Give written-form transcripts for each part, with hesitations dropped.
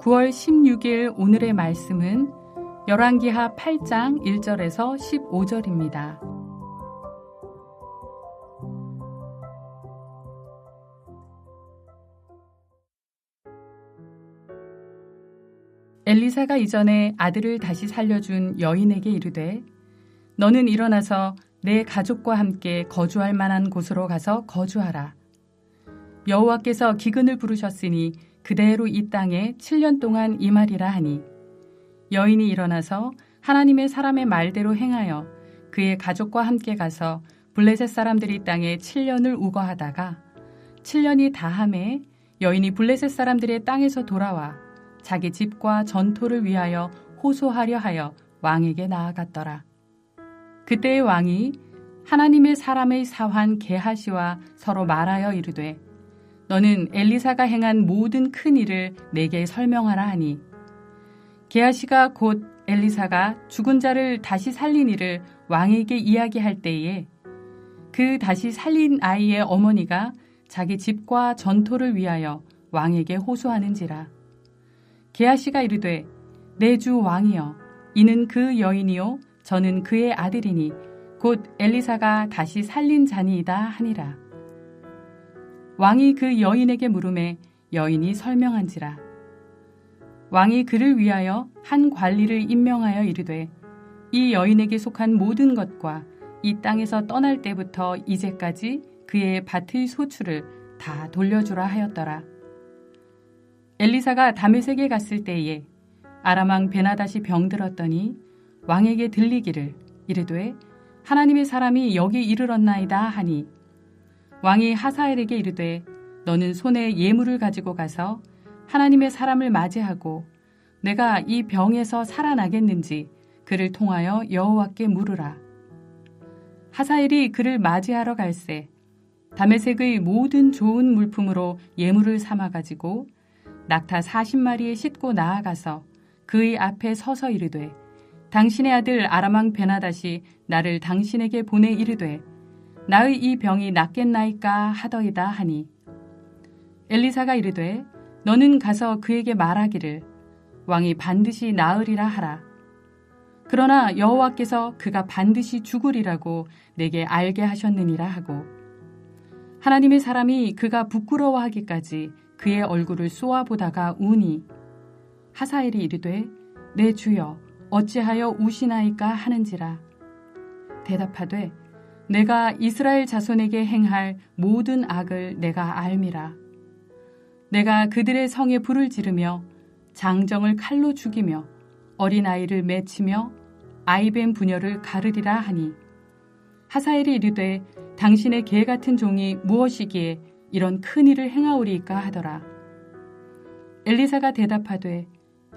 9월 16일 오늘의 말씀은 열왕기하 8장 1절에서 15절입니다. 엘리사가 이전에 아들을 다시 살려준 여인에게 이르되 너는 일어나서 내 가족과 함께 거주할 만한 곳으로 가서 거주하라. 여호와께서 기근을 부르셨으니 그대로 이 땅에 7년 동안 임하리라 하니 여인이 일어나서 하나님의 사람의 말대로 행하여 그의 가족과 함께 가서 블레셋 사람들이 땅에 7년을 우거하다가 7년이 다함에 여인이 블레셋 사람들의 땅에서 돌아와 자기 집과 전토를 위하여 호소하려 하여 왕에게 나아갔더라. 그때의 왕이 하나님의 사람의 사환 게하시와 서로 말하여 이르되 너는 엘리사가 행한 모든 큰 일을 내게 설명하라 하니 게하시가 곧 엘리사가 죽은 자를 다시 살린 일을 왕에게 이야기할 때에 그 다시 살린 아이의 어머니가 자기 집과 전토를 위하여 왕에게 호소하는지라. 게하시가 이르되 내 주 왕이여 이는 그 여인이요 저는 그의 아들이니 곧 엘리사가 다시 살린 자니이다 하니라. 왕이 그 여인에게 물으매 여인이 설명한지라. 왕이 그를 위하여 한 관리를 임명하여 이르되 이 여인에게 속한 모든 것과 이 땅에서 떠날 때부터 이제까지 그의 밭의 소출을 다 돌려주라 하였더라. 엘리사가 다메섹에 갔을 때에 아람 왕 베나닷이 병들었더니 왕에게 들리기를 이르되 하나님의 사람이 여기 이르렀나이다 하니 왕이 하사엘에게 이르되 너는 손에 예물을 가지고 가서 하나님의 사람을 맞이하고 내가 이 병에서 살아나겠는지 그를 통하여 여호와께 물으라. 하사엘이 그를 맞이하러 갈새 다메섹의 모든 좋은 물품으로 예물을 삼아 가지고 낙타 40마리에 싣고 나아가서 그의 앞에 서서 이르되 당신의 아들 아람 왕 베나닷이 나를 당신에게 보내 이르되 나의 이 병이 낫겠나이까 하더이다 하니 엘리사가 이르되 너는 가서 그에게 말하기를 왕이 반드시 나으리라 하라. 그러나 여호와께서 그가 반드시 죽으리라고 내게 알게 하셨느니라 하고 하나님의 사람이 그가 부끄러워하기까지 그의 얼굴을 쏘아보다가 우니 하사엘이 이르되 내 주여 어찌하여 우시나이까 하는지라. 대답하되 내가 이스라엘 자손에게 행할 모든 악을 내가 알미라. 내가 그들의 성에 불을 지르며 장정을 칼로 죽이며 어린아이를 맺히며 아이뱀 부녀를 가르리라 하니 하사엘이 이르되 당신의 개 같은 종이 무엇이기에 이런 큰 일을 행하오리이까 하더라. 엘리사가 대답하되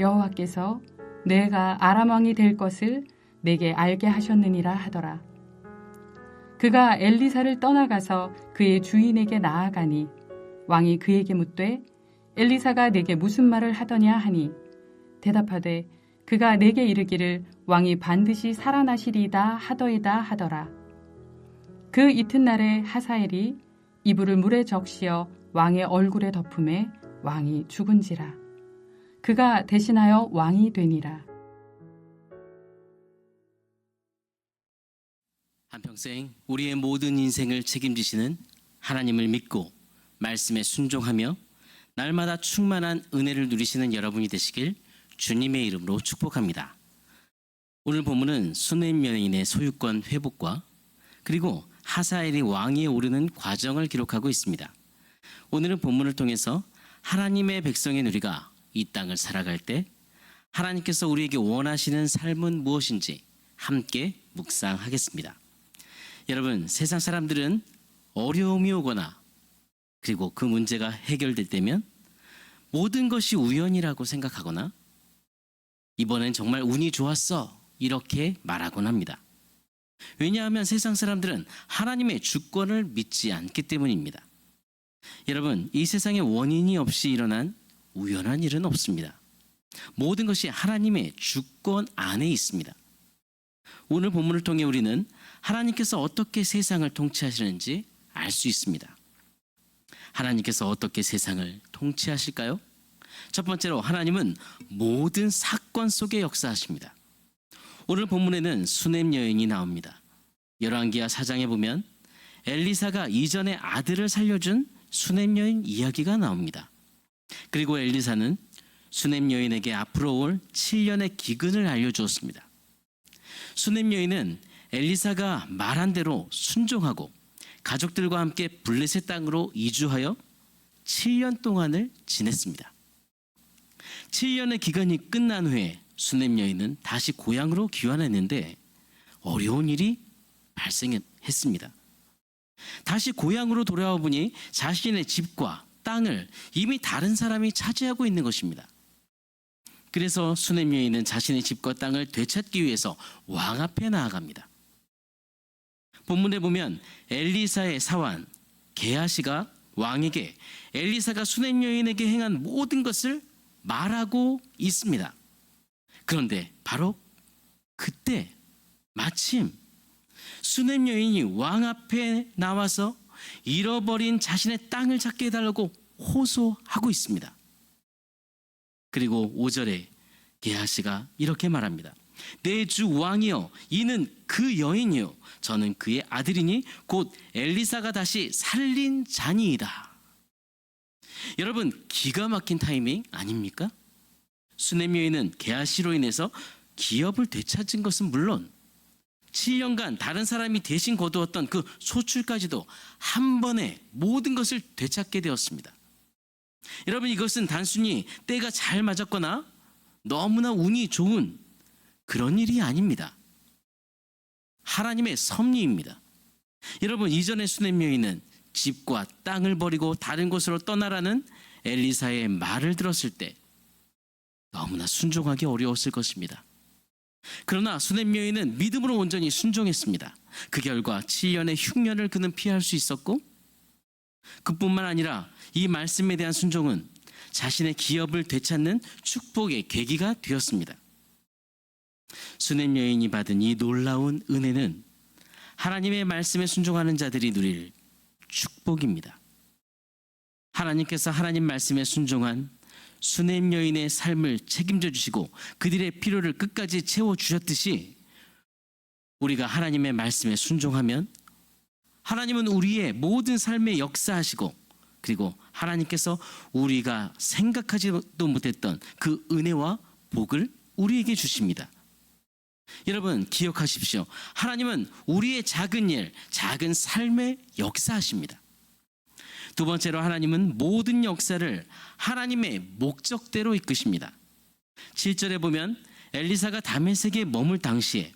여호와께서 내가 아람 왕이 될 것을 내게 알게 하셨느니라 하더라. 그가 엘리사를 떠나가서 그의 주인에게 나아가니 왕이 그에게 묻되 엘리사가 내게 무슨 말을 하더냐 하니 대답하되 그가 내게 이르기를 왕이 반드시 살아나시리이다 하더이다 하더라. 그 이튿날에 하사엘이 이불을 물에 적시어 왕의 얼굴에 덮음에 왕이 죽은지라. 그가 대신하여 왕이 되니라. 한평생 우리의 모든 인생을 책임지시는 하나님을 믿고 말씀에 순종하며 날마다 충만한 은혜를 누리시는 여러분이 되시길 주님의 이름으로 축복합니다. 오늘 본문은 수넴 여인의 소유권 회복과 그리고 하사엘이 왕위에 오르는 과정을 기록하고 있습니다. 오늘은 본문을 통해서 하나님의 백성인 우리가 이 땅을 살아갈 때 하나님께서 우리에게 원하시는 삶은 무엇인지 함께 묵상하겠습니다. 여러분, 세상 사람들은 어려움이 오거나 그리고 그 문제가 해결될 때면 모든 것이 우연이라고 생각하거나 이번엔 정말 운이 좋았어 이렇게 말하곤 합니다. 왜냐하면 세상 사람들은 하나님의 주권을 믿지 않기 때문입니다. 여러분, 이 세상에 원인이 없이 일어난 우연한 일은 없습니다. 모든 것이 하나님의 주권 안에 있습니다. 오늘 본문을 통해 우리는 하나님께서 어떻게 세상을 통치하시는지 알 수 있습니다. 하나님께서 어떻게 세상을 통치하실까요? 첫 번째로 하나님은 모든 사건 속에 역사하십니다. 오늘 본문에는 수넴 여인이 나옵니다. 열왕기하 4장에 보면 엘리사가 이전에 아들을 살려준 수넴 여인 이야기가 나옵니다. 그리고 엘리사는 수넴 여인에게 앞으로 올 7년의 기근을 알려주었습니다. 수넴 여인은 엘리사가 말한 대로 순종하고 가족들과 함께 블레셋 땅으로 이주하여 7년 동안을 지냈습니다. 7년의 기간이 끝난 후에 수넴 여인은 다시 고향으로 귀환했는데 어려운 일이 발생했습니다. 다시 고향으로 돌아와 보니 자신의 집과 땅을 이미 다른 사람이 차지하고 있는 것입니다. 그래서 수넴 여인은 자신의 집과 땅을 되찾기 위해서 왕 앞에 나아갑니다. 본문에 보면 엘리사의 사환 게하시가 왕에게 엘리사가 수넴 여인에게 행한 모든 것을 말하고 있습니다. 그런데 바로 그때 마침 수넴 여인이 왕 앞에 나와서 잃어버린 자신의 땅을 찾게 해달라고 호소하고 있습니다. 그리고 5절에 게하시가 이렇게 말합니다. 내 주 왕이여, 이는 그 여인이요 저는 그의 아들이니 곧 엘리사가 다시 살린 자니이다. 여러분, 기가 막힌 타이밍 아닙니까? 수넴 여인은 게하시로 인해서 기업을 되찾은 것은 물론 7년간 다른 사람이 대신 거두었던 그 소출까지도 한 번에 모든 것을 되찾게 되었습니다. 여러분, 이것은 단순히 때가 잘 맞았거나 너무나 운이 좋은 그런 일이 아닙니다. 하나님의 섭리입니다. 여러분, 이전의 수넴 여인은 집과 땅을 버리고 다른 곳으로 떠나라는 엘리사의 말을 들었을 때 너무나 순종하기 어려웠을 것입니다. 그러나 수넴 여인은 믿음으로 온전히 순종했습니다. 그 결과 7년의 흉년을 그는 피할 수 있었고, 그뿐만 아니라 이 말씀에 대한 순종은 자신의 기업을 되찾는 축복의 계기가 되었습니다. 수넴 여인이 받은 이 놀라운 은혜는 하나님의 말씀에 순종하는 자들이 누릴 축복입니다. 하나님께서 하나님 말씀에 순종한 수넴 여인의 삶을 책임져 주시고 그들의 필요를 끝까지 채워주셨듯이 우리가 하나님의 말씀에 순종하면 하나님은 우리의 모든 삶에 역사하시고, 그리고 하나님께서 우리가 생각하지도 못했던 그 은혜와 복을 우리에게 주십니다. 여러분, 기억하십시오. 하나님은 우리의 작은 일, 작은 삶에 역사하십니다. 두 번째로 하나님은 모든 역사를 하나님의 목적대로 이끄십니다. 7절에 보면 엘리사가 다메섹에 머물 당시에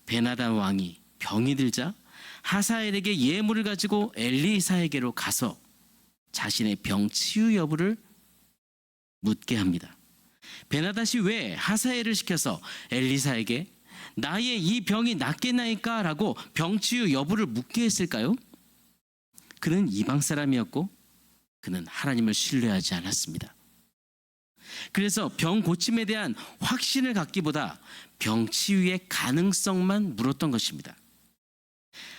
베나단 왕이 병이 들자 하사엘에게 예물을 가지고 엘리사에게로 가서 자신의 병 치유 여부를 묻게 합니다. 베나닷이 왜 하사엘을 시켜서 엘리사에게 나의 이 병이 낫겠나이까? 라고 병 치유 여부를 묻게 했을까요? 그는 이방 사람이었고 그는 하나님을 신뢰하지 않았습니다. 그래서 병 고침에 대한 확신을 갖기보다 병 치유의 가능성만 물었던 것입니다.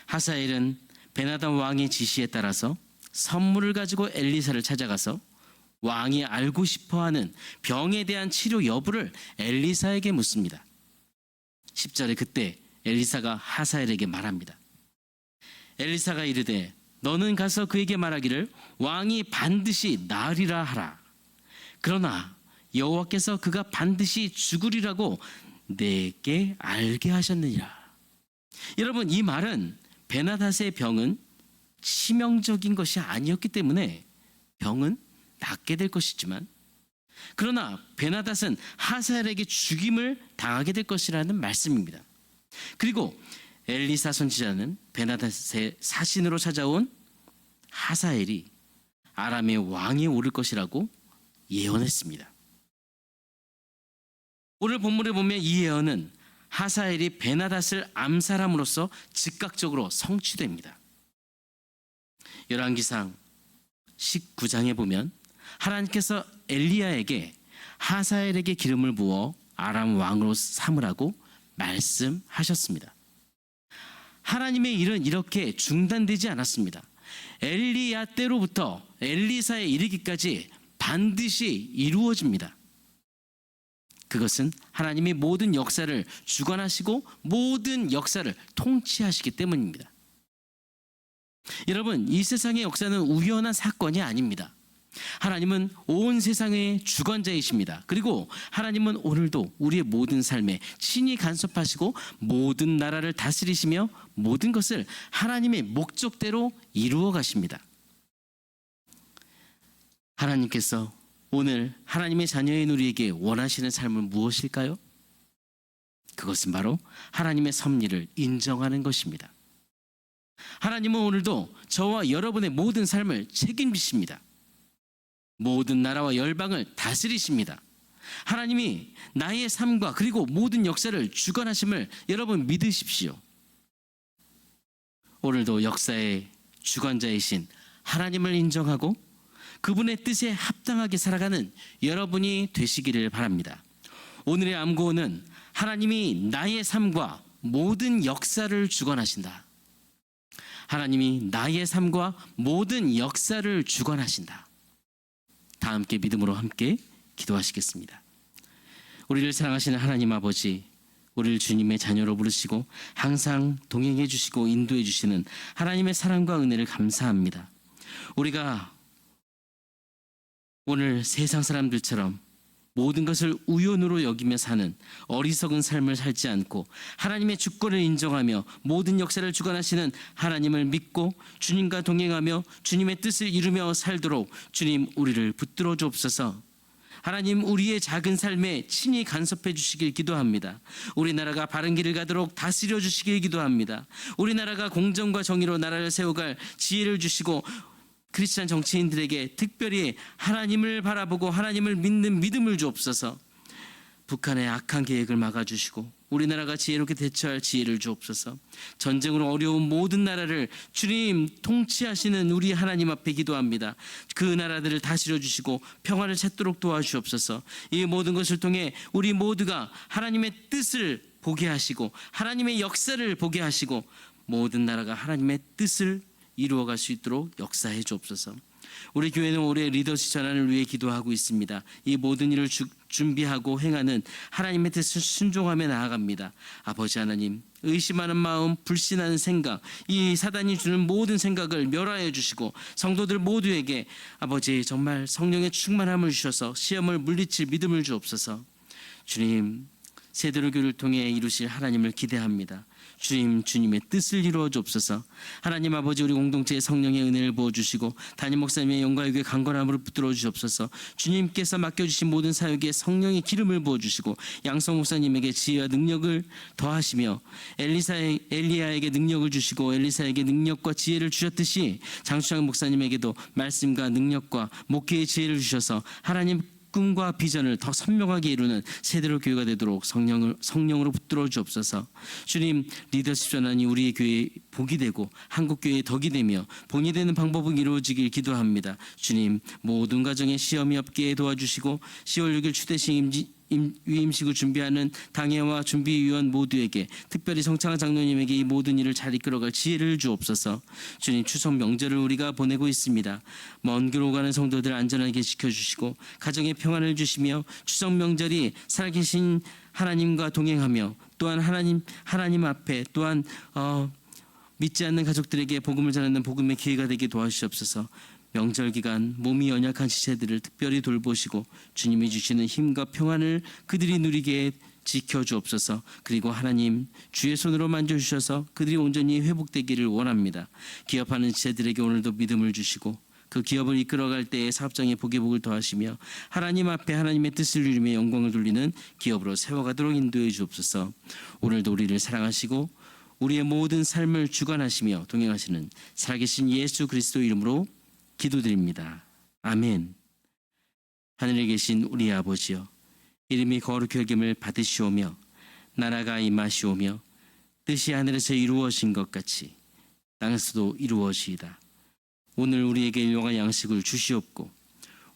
하사엘은 베나단 왕의 지시에 따라서 선물을 가지고 엘리사를 찾아가서 왕이 알고 싶어하는 병에 대한 치료 여부를 엘리사에게 묻습니다. 10절에 그때 엘리사가 하사엘에게 말합니다. 엘리사가 이르되 너는 가서 그에게 말하기를 왕이 반드시 나으리라 하라. 그러나 여호와께서 그가 반드시 죽으리라고 내게 알게 하셨느니라. 여러분, 이 말은 베나닷의 병은 치명적인 것이 아니었기 때문에 병은 낫게 될 것이지만, 그러나 베나닷은 하사엘에게 죽임을 당하게 될 것이라는 말씀입니다. 그리고 엘리사 선지자는 베나닷의 사신으로 찾아온 하사엘이 아람의 왕이 오를 것이라고 예언했습니다. 오늘 본문에 보면 이 예언은 하사엘이 베나닷을 암살함으로써 즉각적으로 성취됩니다. 열왕기상 19장에 보면 하나님께서 엘리야에게 하사엘에게 기름을 부어 아람 왕으로 삼으라고 말씀하셨습니다. 하나님의 일은 이렇게 중단되지 않았습니다. 엘리야 때로부터 엘리사에 이르기까지 반드시 이루어집니다. 그것은 하나님이 모든 역사를 주관하시고 모든 역사를 통치하시기 때문입니다. 여러분, 이 세상의 역사는 우연한 사건이 아닙니다. 하나님은 온 세상의 주관자이십니다. 그리고 하나님은 오늘도 우리의 모든 삶에 친히 간섭하시고 모든 나라를 다스리시며 모든 것을 하나님의 목적대로 이루어 가십니다. 하나님께서 오늘 하나님의 자녀인 우리에게 원하시는 삶은 무엇일까요? 그것은 바로 하나님의 섭리를 인정하는 것입니다. 하나님은 오늘도 저와 여러분의 모든 삶을 책임지십니다. 모든 나라와 열방을 다스리십니다. 하나님이 나의 삶과 그리고 모든 역사를 주관하심을 여러분 믿으십시오. 오늘도 역사의 주관자이신 하나님을 인정하고 그분의 뜻에 합당하게 살아가는 여러분이 되시기를 바랍니다. 오늘의 암구호는 하나님이 나의 삶과 모든 역사를 주관하신다. 하나님이 나의 삶과 모든 역사를 주관하신다. 다 함께 믿음으로 함께 기도하시겠습니다. 우리를 사랑하시는 하나님 아버지, 우리를 주님의 자녀로 부르시고 항상 동행해 주시고 인도해 주시는 하나님의 사랑과 은혜를 감사합니다. 우리가 오늘 세상 사람들처럼 모든 것을 우연으로 여기며 사는 어리석은 삶을 살지 않고 하나님의 주권을 인정하며 모든 역사를 주관하시는 하나님을 믿고 주님과 동행하며 주님의 뜻을 이루며 살도록 주님 우리를 붙들어 주옵소서. 하나님, 우리의 작은 삶에 친히 간섭해 주시길 기도합니다. 우리나라가 바른 길을 가도록 다스려 주시길 기도합니다. 우리나라가 공정과 정의로 나라를 세워갈 지혜를 주시고 크리스찬 정치인들에게 특별히 하나님을 바라보고 하나님을 믿는 믿음을 주옵소서. 북한의 악한 계획을 막아주시고 우리나라가 지혜롭게 대처할 지혜를 주옵소서. 전쟁으로 어려운 모든 나라를 주님 통치하시는 우리 하나님 앞에 기도합니다. 그 나라들을 다스려 주시고 평화를 찾도록 도와주옵소서. 이 모든 것을 통해 우리 모두가 하나님의 뜻을 보게 하시고 하나님의 역사를 보게 하시고 모든 나라가 하나님의 뜻을 이루어갈 수 있도록 역사해 주옵소서. 우리 교회는 올해 리더십 전환을 위해 기도하고 있습니다. 이 모든 일을 준비하고 행하는 하나님의 뜻을 순종하며 나아갑니다. 아버지 하나님, 의심하는 마음, 불신하는 생각, 이 사단이 주는 모든 생각을 멸하여 주시고 성도들 모두에게 아버지 정말 성령의 충만함을 주셔서 시험을 물리칠 믿음을 주옵소서. 주님, 세대로교를 통해 이루실 하나님을 기대합니다. 주님의 뜻을 이루어 주옵소서. 하나님 아버지, 우리 공동체에 성령의 은혜를 부어주시고 담임 목사님의 영과 육의 강건함으로 붙들어 주옵소서. 주님께서 맡겨주신 모든 사역에 성령의 기름을 부어주시고 양성 목사님에게 지혜와 능력을 더하시며 엘리야에게 능력을 주시고 엘리사에게 능력과 지혜를 주셨듯이 장수장 목사님에게도 말씀과 능력과 목회의 지혜를 주셔서 하나님 꿈과 비전을 더 선명하게 이루는 세대로 교회가 되도록 성령으로 붙들어 주옵소서. 주님, 리더십 전환이 우리의 교회에 복이 되고 한국 교회의 덕이 되며 본이 되는 방법은 이루어지길 기도합니다. 주님, 모든 가정에 시험이 없게 도와주시고 10월 6일 추대식 위임식을 준비하는 당회와 준비위원 모두에게, 특별히 성창한 장로님에게 이 모든 일을 잘 이끌어갈 지혜를 주옵소서. 주님, 추석 명절을 우리가 보내고 있습니다. 먼 길 오가는 성도들 안전하게 지켜주시고 가정에 평안을 주시며 추석 명절이 살아계신 하나님과 동행하며 또한 하나님 앞에 또한 믿지 않는 가족들에게 복음을 전하는 복음의 기회가 되게 도와주시옵소서. 명절 기간 몸이 연약한 지체들을 특별히 돌보시고 주님이 주시는 힘과 평안을 그들이 누리게 지켜주옵소서. 그리고 하나님, 주의 손으로 만져주셔서 그들이 온전히 회복되기를 원합니다. 기업하는 지체들에게 오늘도 믿음을 주시고 그 기업을 이끌어갈 때에 사업장의 복의 복을 더하시며 하나님 앞에 하나님의 뜻을 이루며 영광을 돌리는 기업으로 세워가도록 인도해 주옵소서. 오늘도 우리를 사랑하시고 우리의 모든 삶을 주관하시며 동행하시는 살아계신 예수 그리스도 이름으로 기도드립니다. 아멘. 하늘에 계신 우리 아버지여, 이름이 거룩히 여김을 받으시오며 나라가 임하시오며 뜻이 하늘에서 이루어진 것 같이 땅에서도 이루어지이다. 오늘 우리에게 일용할 양식을 주시옵고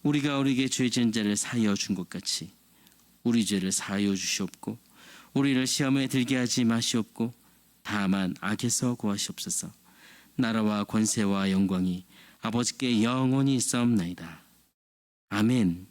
우리가 우리에게 죄 지은 자를 사하여 준 것 같이 우리 죄를 사하여 주시옵고 우리를 시험에 들게 하지 마시옵고 다만 악에서 구하시옵소서. 나라와 권세와 영광이 아버지께 영원히 있사옵나이다. 아멘.